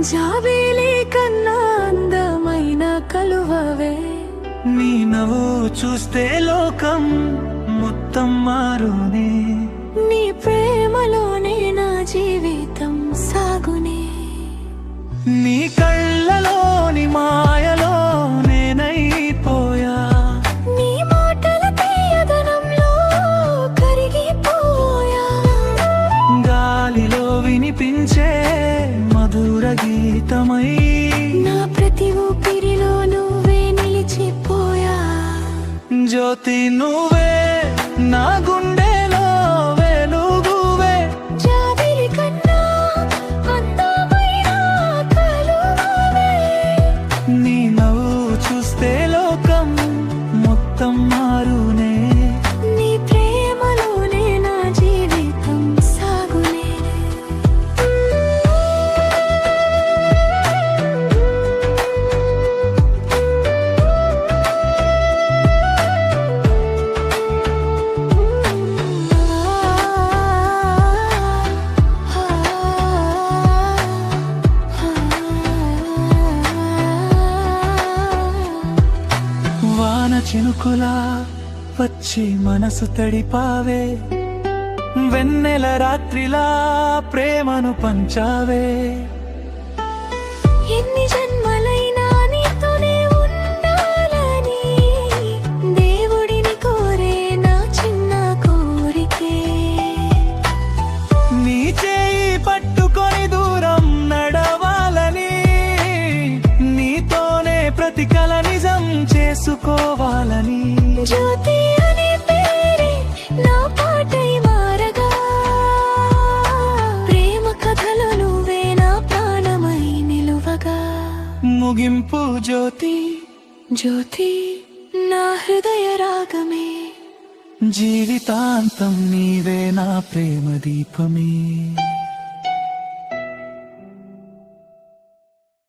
జాబిలి కన్నా అందమైన కలువవే. నీ నవ్వు చూస్తే లోకం మొత్తం మారునే. నీ ప్రేమలోనే నా జీవితం సాగునే. నీ కళ్ళలోని మాయలో నేనైపోయా. నీ మాటల తీయదనంలో కరిగిపోయా. గాలిలో వినిపించే మధుర గీతమై నా ప్రతి ఊపిరిలో నువ్వే నిలిచిపోయా. జ్యోతి నువ్వే నా గుండెలో వెలుగువే. జాబిలి కన్నా అందమైన కలువవే. నీ నవ్వు చూస్తే లోకం మొత్తం మారునే. నీ ప్రేమలోనే నా జీవితం సాగునే. వాన చినుకులా వచ్చి మనసు తడిపావే. వెన్నెల రాత్రిలా ప్రేమను పంచావే. ఎన్ని జన్మలైనా నీతోనే ఉండాలని దేవుడిని కోరే నా చిన్న కోరికే. నీ చేయి పట్టుకొని దూరం నడవాలని, నీతోనే ప్రతి కల నిజం చేసుకోవాలని. జ్యోతి అనే పేరే నా పాటై మారగా, ప్రేమ కథలో నువ్వే నా ప్రాణమై నిలువగా. ముగింపు జ్యోతి జ్యోతి నా హృదయ రాగమే. జీవితాంతం నీవే నా ప్రేమ దీపమే.